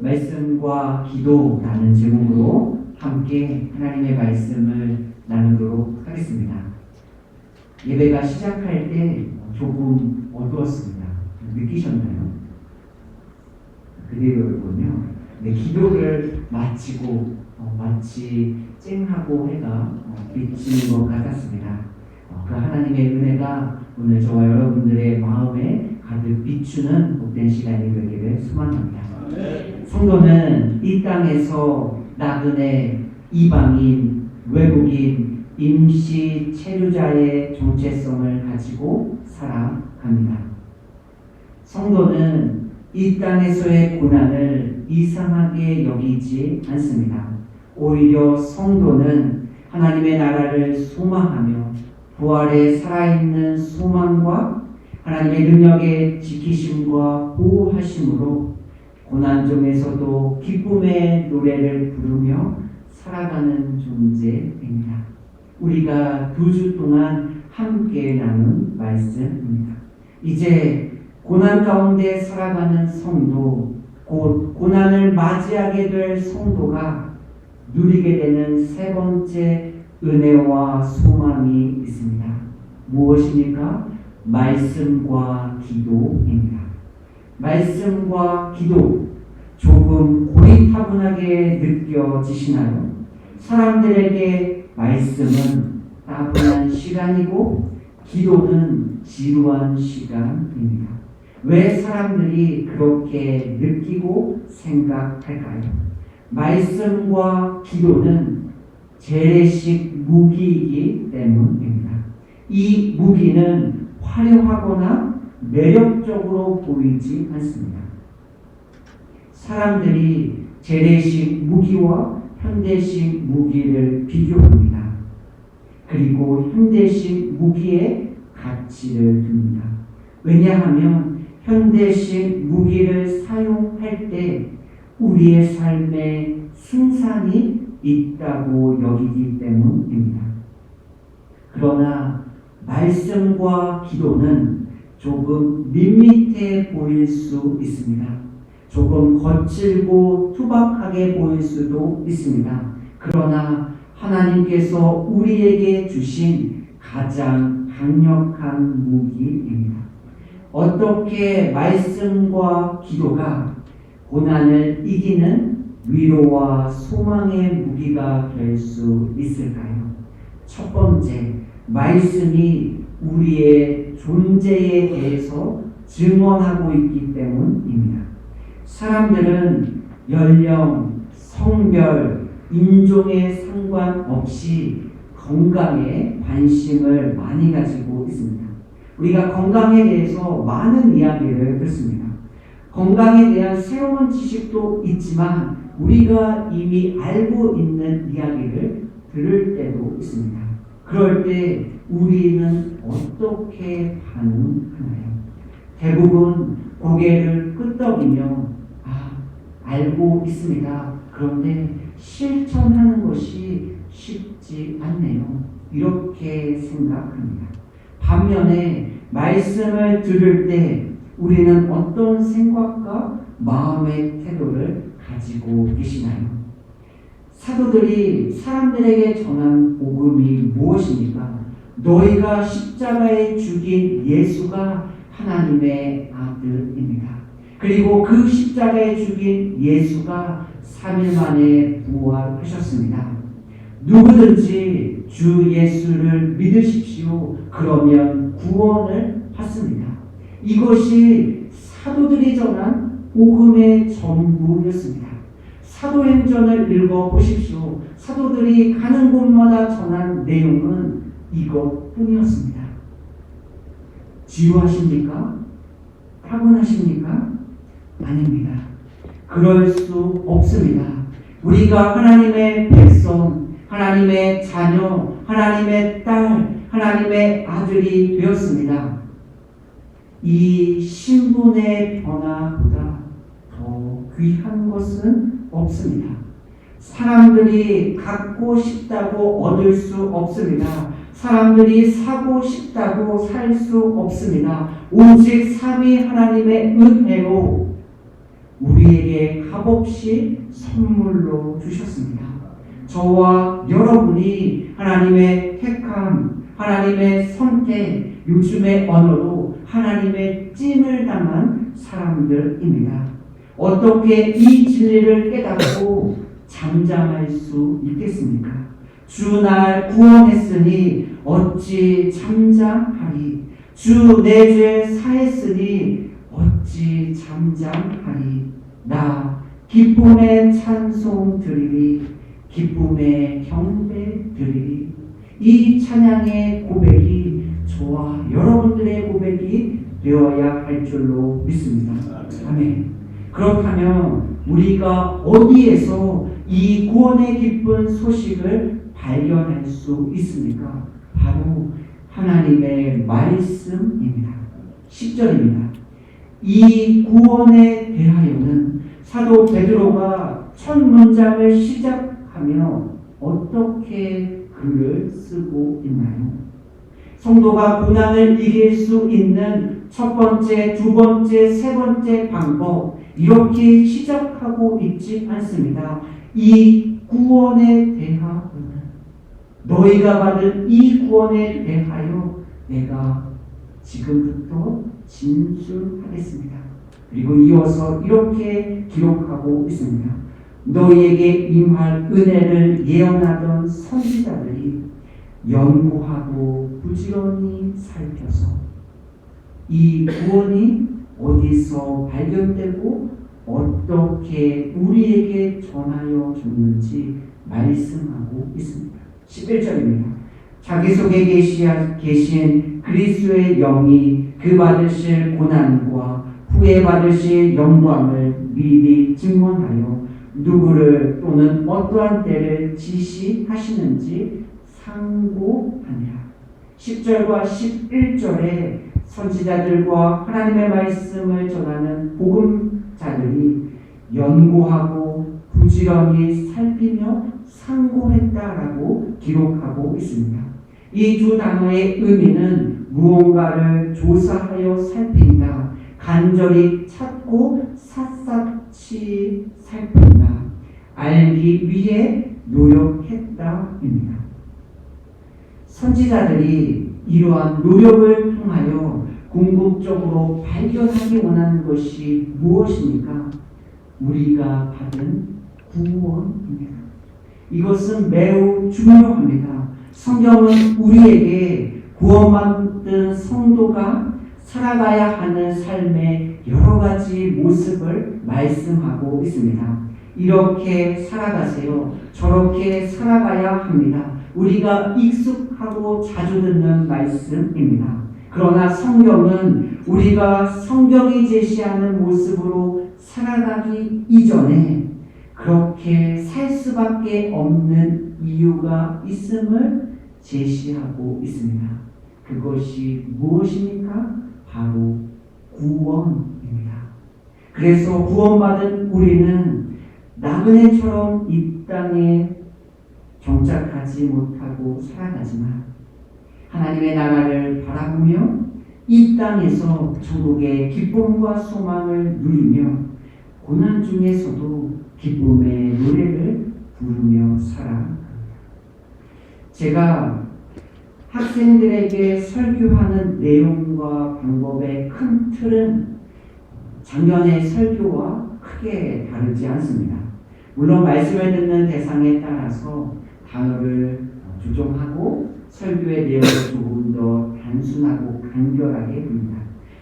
말씀과 기도라는 제목으로 함께 하나님의 말씀을 나누도록 하겠습니다. 예배가 시작할 때 조금 어두웠습니다. 느끼셨나요? 그대로군요. 네, 기도를 마치고 마치 쨍하고 해가 비치는 것 같았습니다. 그 하나님의 은혜가 오늘 저와 여러분들의 마음에 가득 비추는 복된 시간이 되기를 소망합니다. 성도는 이 땅에서 나그네, 이방인, 외국인, 임시 체류자의 정체성을 가지고 살아갑니다. 성도는 이 땅에서의 고난을 이상하게 여기지 않습니다. 오히려 성도는 하나님의 나라를 소망하며 부활에 살아있는 소망과 하나님의 능력의 지키심과 보호하심으로 고난 중에서도 기쁨의 노래를 부르며 살아가는 존재입니다. 우리가 2주 동안 함께 나눈 말씀입니다. 이제 고난 가운데 살아가는 성도, 곧 고난을 맞이하게 될 성도가 누리게 되는 세 번째 은혜와 소망이 있습니다. 무엇입니까? 말씀과 기도입니다. 말씀과 기도, 조금 고리타분하게 느껴지시나요? 사람들에게 말씀은 따분한 시간이고 기도는 지루한 시간입니다. 왜 사람들이 그렇게 느끼고 생각할까요? 말씀과 기도는 재래식 무기이기 때문입니다. 이 무기는 화려하거나 매력적으로 보이지 않습니다. 사람들이 재래식 무기와 현대식 무기를 비교합니다. 그리고 현대식 무기에 가치를 둡니다. 왜냐하면 현대식 무기를 사용할 때 우리의 삶에 승산이 있다고 여기기 때문입니다. 그러나 말씀과 기도는 조금 밋밋해 보일 수 있습니다. 조금 거칠고 투박하게 보일 수도 있습니다. 그러나 하나님께서 우리에게 주신 가장 강력한 무기입니다. 어떻게 말씀과 기도가 고난을 이기는 위로와 소망의 무기가 될 수 있을까요? 첫 번째, 말씀이 우리의 존재에 대해서 증언하고 있기 때문입니다. 사람들은 연령, 성별, 인종에 상관없이 건강에 관심을 많이 가지고 있습니다. 우리가 건강에 대해서 많은 이야기를 듣습니다. 건강에 대한 새로운 지식도 있지만 우리가 이미 알고 있는 이야기를 들을 때도 있습니다. 그럴 때 우리는 어떻게 반응하나요? 대부분 고개를 끄덕이며 알고 있습니다. 그런데 실천하는 것이 쉽지 않네요. 이렇게 생각합니다. 반면에 말씀을 들을 때 우리는 어떤 생각과 마음의 태도를 가지고 계시나요? 사도들이 사람들에게 전한 복음이 무엇입니까? 너희가 십자가에 죽인 예수가 하나님의 아들입니다. 그리고 그 십자가에 죽인 예수가 3일 만에 부활하셨습니다. 누구든지 주 예수를 믿으십시오. 그러면 구원을 받습니다. 이것이 사도들이 전한 복음의 전부였습니다. 사도행전을 읽어보십시오. 사도들이 가는 곳마다 전한 내용은 이것뿐이었습니다. 지루하십니까? 타분하십니까? 아닙니다. 그럴 수 없습니다. 우리가 하나님의 백성, 하나님의 자녀, 하나님의 딸, 하나님의 아들이 되었습니다. 이 신분의 변화보다 더 귀한 것은 없습니다. 사람들이 갖고 싶다고 얻을 수 없습니다. 사람들이 사고 싶다고 살 수 없습니다. 오직 삼위 하나님의 은혜로 우리에게 값없이 선물로 주셨습니다. 저와 여러분이 하나님의 택함, 하나님의 선택, 요즘의 언어로 하나님의 찜을 당한 사람들입니다. 어떻게 이 진리를 깨닫고 잠잠할 수 있겠습니까? 주 날 구원했으니 어찌 잠잠하리. 주 내 죄 사했으니 어찌 잠잠하리. 나 기쁨의 찬송 드리리. 기쁨의 경배 드리리. 이 찬양의 고백이 저와 여러분들의 고백이 되어야 할 줄로 믿습니다. 아멘. 그렇다면 우리가 어디에서 이 구원의 기쁜 소식을 발견할 수 있습니까? 바로 하나님의 말씀입니다. 10절입니다. 이 구원에 대하여는 사도 베드로가 첫 문장을 시작하며 어떻게 글을 쓰고 있나요? 성도가 고난을 이길 수 있는 첫 번째, 두 번째, 세 번째 방법, 이렇게 시작하고 있지 않습니다. 이 구원에 대하여는, 너희가 받은 이 구원에 대하여 내가 지금부터 진술하겠습니다. 그리고 이어서 이렇게 기록하고 있습니다. 너희에게 임할 은혜를 예언하던 선지자들이 연구하고 부지런히 살펴서 이 구원이 어디서 발견되고 어떻게 우리에게 전하여 줬는지 말씀하고 있습니다. 11절입니다. 자기 속에 계신 그리스도의 영이 그 받으실 고난과 후에 받으실 영광을 미리 증언하여 누구를 또는 어떠한 때를 지시하시는지 상고하니라. 10절과 11절에 선지자들과 하나님의 말씀을 전하는 복음자들이 연구하고 부지런히 살피며 상고했다라고 기록하고 있습니다. 이 두 단어의 의미는 무언가를 조사하여 살핀다, 간절히 찾고 샅샅이 살핀다, 알기 위해 노력했다입니다. 선지자들이 이러한 노력을 통하여 궁극적으로 발견하기 원하는 것이 무엇입니까? 우리가 받은 구원입니다. 이것은 매우 중요합니다. 성경은 우리에게 구원받은 성도가 살아가야 하는 삶의 여러 가지 모습을 말씀하고 있습니다. 이렇게 살아가세요. 저렇게 살아가야 합니다. 우리가 익숙하고 자주 듣는 말씀입니다. 그러나 성경은 우리가 성경이 제시하는 모습으로 살아가기 이전에 그렇게 살 수밖에 없는 이유가 있음을 제시하고 있습니다. 그것이 무엇입니까? 바로 구원입니다. 그래서 구원받은 우리는 나그네처럼 이 땅에 정착하지 못하고 살아가지만 하나님의 나라를 바라보며 이 땅에서 천국의 기쁨과 소망을 누리며 고난 중에서도 기쁨의 노래를 부르며 살아갑니다. 제가 학생들에게 설교하는 내용과 방법의 큰 틀은 작년의 설교와 크게 다르지 않습니다. 물론 말씀을 듣는 대상에 따라서 단어를 조정하고 설교의 내용을 조금 더 단순하고 간결하게 합니다.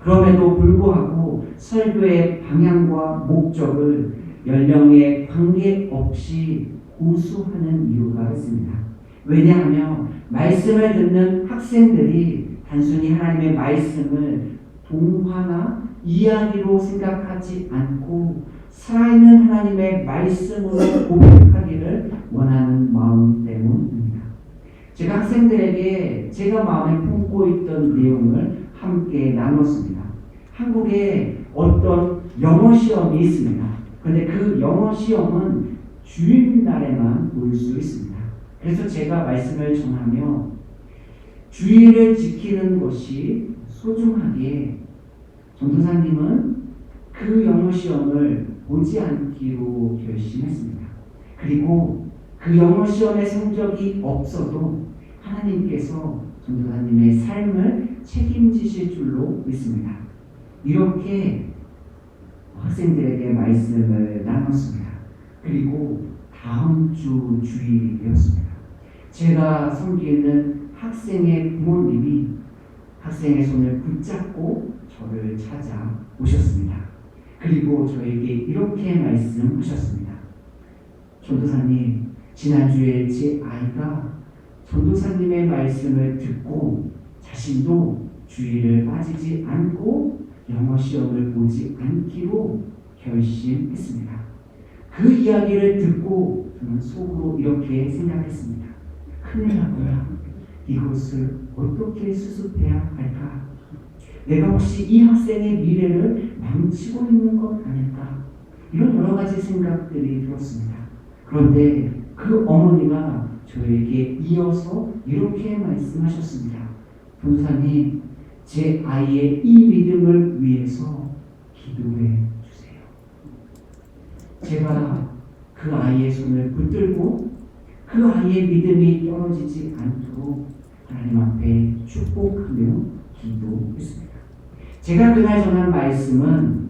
그럼에도 불구하고 설교의 방향과 목적을 연령에 관계없이 고수하는 이유가 있습니다. 왜냐하면 말씀을 듣는 학생들이 단순히 하나님의 말씀을 동화나 이야기로 생각하지 않고 살아있는 하나님의 말씀으로 고백하기를 원하는 마음 때문입니다. 제가 학생들에게 제가 마음에 품고 있던 내용을 함께 나눴습니다. 한국에 어떤 영어 시험이 있습니다. 그런데 그 영어 시험은 주일날에만 올 수 있습니다. 그래서 제가 말씀을 전하며 주일을 지키는 것이 소중하기에 전도사님은 그 영어 시험을 보지 않기로 결심했습니다. 그리고 그 영어 시험의 성적이 없어도 하나님께서 전도사님의 삶을 책임지실 줄로 믿습니다. 이렇게 학생들에게 말씀을 나눴습니다. 그리고 다음 주 주일이었습니다. 제가 섬기는 학생의 부모님이 학생의 손을 붙잡고 저를 찾아오셨습니다. 그리고 저에게 이렇게 말씀하셨습니다. 전도사님, 지난주에 제 아이가 전도사님의 말씀을 듣고 자신도 주일을 빠지지 않고 영어 시험을 보지 않기로 결심했습니다. 그 이야기를 듣고 저는 속으로 이렇게 생각했습니다. 큰일 났구나. 이것을 어떻게 수습해야 할까? 내가 혹시 이 학생의 미래를 망치고 있는 것 아닐까? 이런 여러 가지 생각들이 들었습니다. 그런데 그 어머니가 저에게 이어서 이렇게 말씀하셨습니다. 전도사님, 제 아이의 이 믿음을 위해서 기도해 주세요. 제가 그 아이의 손을 붙들고 그 아이의 믿음이 떨어지지 않도록 하나님 앞에 축복하며 기도했습니다. 제가 그날 전한 말씀은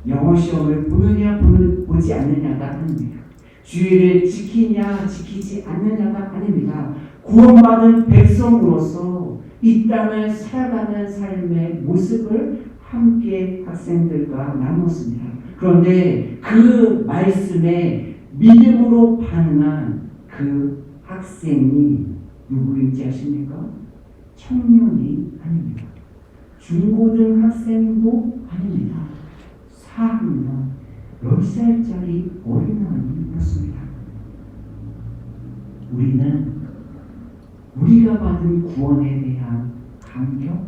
영어 시험을 보느냐 보지 않느냐가 아닙니다. 주의를 지키냐 지키지 않느냐가 아닙니다. 구원받은 백성으로서 이 땅을 살아가는 삶의 모습을 함께 학생들과 나눴습니다. 그런데 그 말씀에 믿음으로 반응한 그 학생이 누구인지 아십니까? 청년이 아닙니다. 중고등학생도 아닙니다. 4학년 10살짜리 어린아이였습니다. 우리는 우리가 받은 구원에 대한 감격,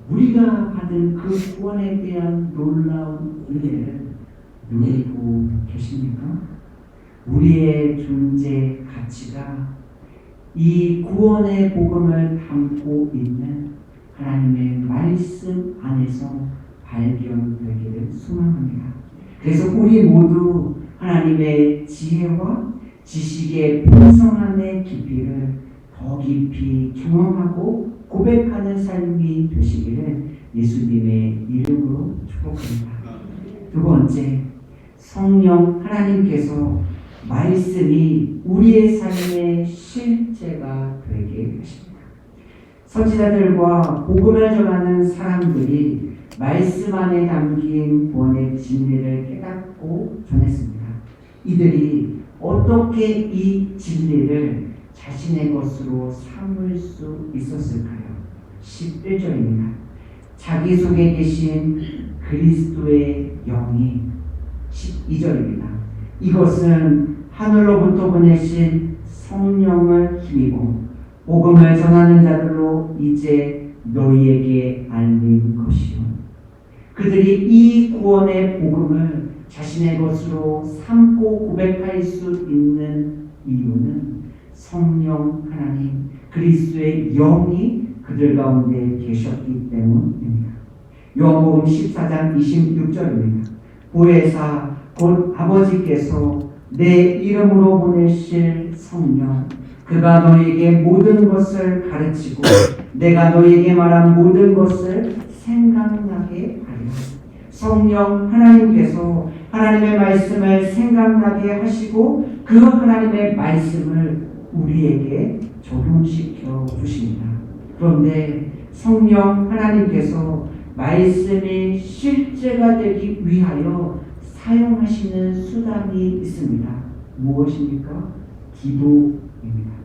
우리가 받은 그 구원에 대한 놀라운 은혜를 누리고 계십니까? 우리의 존재 가치가 이 구원의 복음을 담고 있는 하나님의 말씀 안에서 발견되기를 소망합니다. 그래서 우리 모두 하나님의 지혜와 지식의 풍성함의 깊이를 더 깊이 경험하고 고백하는 삶이 되시기를 예수님의 이름으로 축복합니다. 두 번째, 성령 하나님께서 말씀이 우리의 삶의 실제가 되게 하십니다. 선지자들과 복음을 전하는 사람들이 말씀 안에 담긴 구원의 진리를 깨닫고 전했습니다. 이들이 어떻게 이 진리를 자신의 것으로 삼을 수 있었을까요? 11절입니다. 자기 속에 계신 그리스도의 영이 12절입니다. 이것은 하늘로부터 보내신 성령을 힘입어 복음을 전하는 자들로 이제 너희에게 알린 것이요. 그들이 이 구원의 복음을 자신의 것으로 삼고 고백할 수 있는 이유는 성령 하나님 그리스도의 영이 그들 가운데 계셨기 때문입니다. 요한복음 14장 26절입니다. 보혜사 곧 아버지께서 내 이름으로 보내실 성령 그가 너희에게 모든 것을 가르치고 내가 너희에게 말한 모든 것을 생각나게 하리라. 성령 하나님께서 하나님의 말씀을 생각나게 하시고 그 하나님의 말씀을 우리에게 적용시켜 주십니다. 그런데 성령 하나님께서 말씀이 실제가 되기 위하여 사용하시는 수단이 있습니다. 무엇입니까? 기도입니다.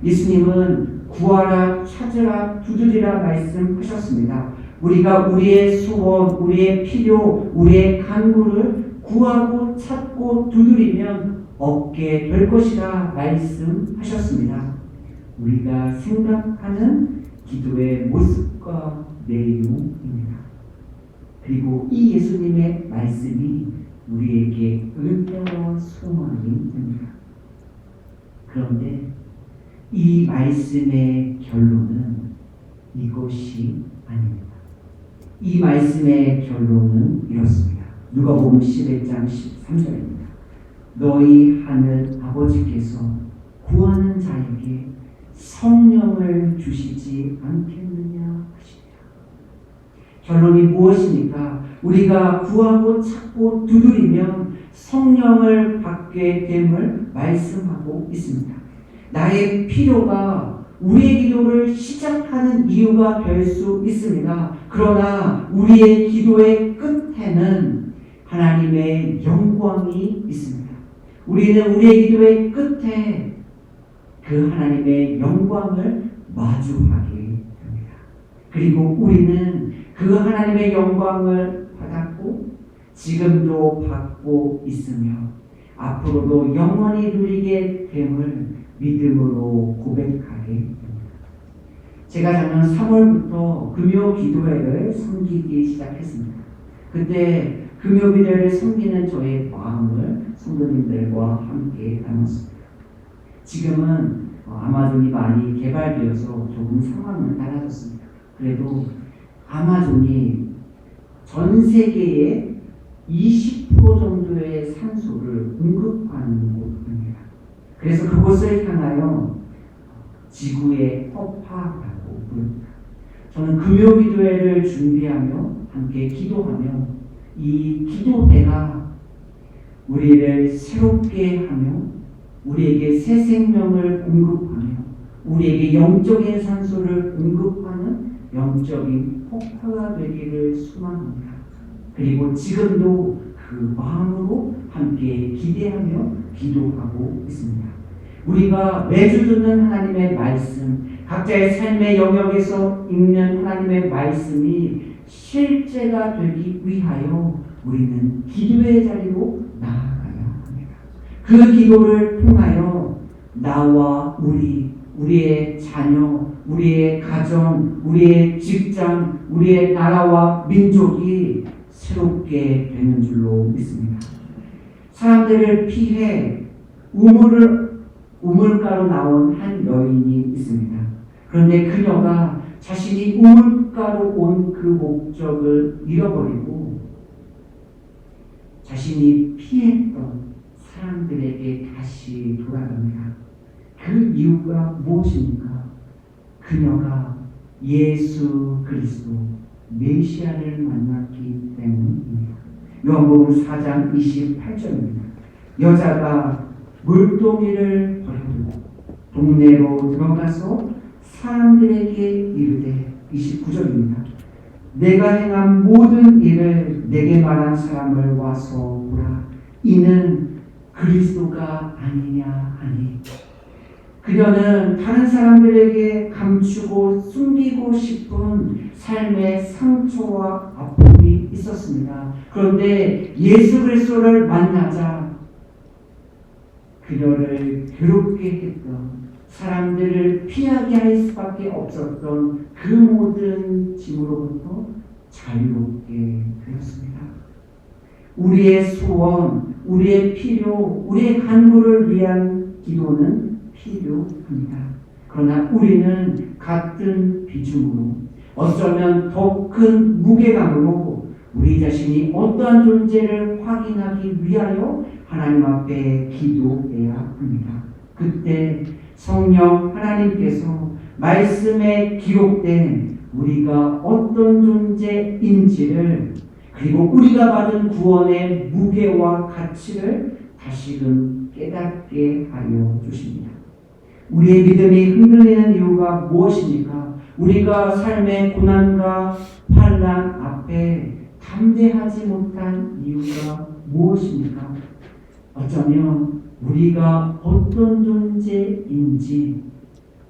예수님은 구하라, 찾으라, 두드리라 말씀하셨습니다. 우리가 우리의 소원, 우리의 필요, 우리의 간구를 구하고 찾고 두드리면 얻게 될 것이라 말씀하셨습니다. 우리가 생각하는 기도의 모습과 내용입니다. 그리고 이 예수님의 말씀이 우리에게 은혜와 소망이 됩니다. 그런데 이 말씀의 결론은 이것이 아닙니다. 이 말씀의 결론은 이렇습니다. 누가복음 11장 13절입니다. 너희 하늘 아버지께서 구하는 자에게 성령을 주시지 않겠느냐 하시니라. 결론이 무엇입니까? 우리가 구하고 찾고 두드리면 성령을 받게 됨을 말씀하고 있습니다. 나의 필요가 우리의 기도를 시작하는 이유가 될 수 있습니다. 그러나 우리의 기도의 끝에는 하나님의 영광이 있습니다. 우리는 우리의 기도의 끝에 그 하나님의 영광을 마주하게 됩니다. 그리고 우리는 그 하나님의 영광을 받았고 지금도 받고 있으며 앞으로도 영원히 누리게 됨을 믿음으로 고백하게 됩니다. 제가 작년 3월부터 금요 기도회를 섬기기 시작했습니다. 그때 금요 기도회를 섬기는 저의 마음을 성도님들과 함께 나눴습니다. 지금은 아마존이 많이 개발되어서 조금 상황은 달라졌습니다. 그래도 아마존이 전 세계에 20% 정도의 산소를 공급하는 곳입니다. 그래서 그곳을 향하여 지구의 허파라고 부릅니다. 저는 금요 기도회를 준비하며 함께 기도하며 이 기도회가 우리를 새롭게 하며 우리에게 새 생명을 공급하며 우리에게 영적인 산소를 공급하는 영적인 폭포가 되기를 소망합니다. 그리고 지금도 그 마음으로 함께 기대하며 기도하고 있습니다. 우리가 매주 듣는 하나님의 말씀, 각자의 삶의 영역에서 읽는 하나님의 말씀이 실제가 되기 위하여 우리는 기도의 자리로 나아가야 합니다. 그 기도를 통하여 나와 우리의 자녀, 우리의 가정, 우리의 직장, 우리의 나라와 민족이 새롭게 되는 줄로 믿습니다. 사람들을 피해 우물가로 나온 한 여인이 있습니다. 그런데 그녀가 자신이 우물가로 온 그 목적을 잃어버리고 자신이 피했던 사람들에게 다시 돌아갑니다. 그 이유가 무엇입니까? 그녀가 예수 그리스도 메시아를 만났기 때문입니다. 요한복음 4장 28절입니다. 여자가 물동이를 버려두고 동네로 들어가서 사람들에게 이르되 29절입니다. 내가 행한 모든 일을 내게 말한 사람을 와서 보라. 이는 그리스도가 아니냐 하니. 그녀는 다른 사람들에게 감추고 숨기고 싶은 삶의 상처와 아픔이 있었습니다. 그런데 예수 그리스도를 만나자 그녀를 괴롭게 했던 사람들을 피하게 할 수밖에 없었던 그 모든 짐으로부터 자유롭게 되었습니다. 우리의 소원, 우리의 필요, 우리의 간구를 위한 기도는 필요합니다. 그러나 우리는 같은 비중으로 어쩌면 더 큰 무게감으로 우리 자신이 어떠한 존재를 확인하기 위하여 하나님 앞에 기도해야 합니다. 그때 성령 하나님께서 말씀에 기록된 우리가 어떤 존재인지를 그리고 우리가 받은 구원의 무게와 가치를 다시금 깨닫게 하여 주십니다. 우리의 믿음이 흔들리는 이유가 무엇입니까? 우리가 삶의 고난과 환난 앞에 담대하지 못한 이유가 무엇입니까? 어쩌면 우리가 어떤 존재인지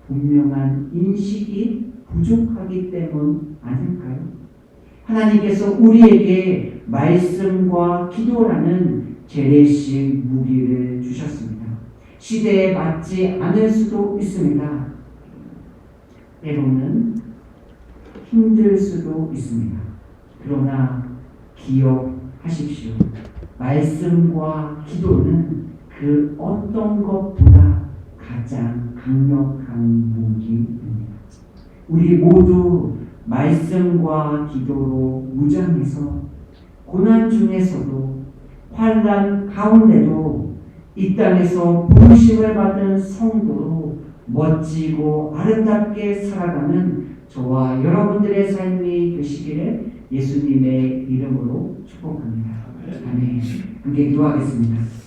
분명한 인식이 부족하기 때문 아닐까요? 하나님께서 우리에게 말씀과 기도라는 재래식 무기를 주셨습니다. 시대에 맞지 않을 수도 있습니다. 때로는 힘들 수도 있습니다. 그러나 기억하십시오. 말씀과 기도는 그 어떤 것보다 가장 강력한 무기입니다. 우리 모두 말씀과 기도로 무장해서 고난 중에서도 환난 가운데도 이 땅에서 부르심을 받은 성도로 멋지고 아름답게 살아가는 저와 여러분들의 삶이 되시기를 예수님의 이름으로 축복합니다. 아멘. 함께 기도하겠습니다.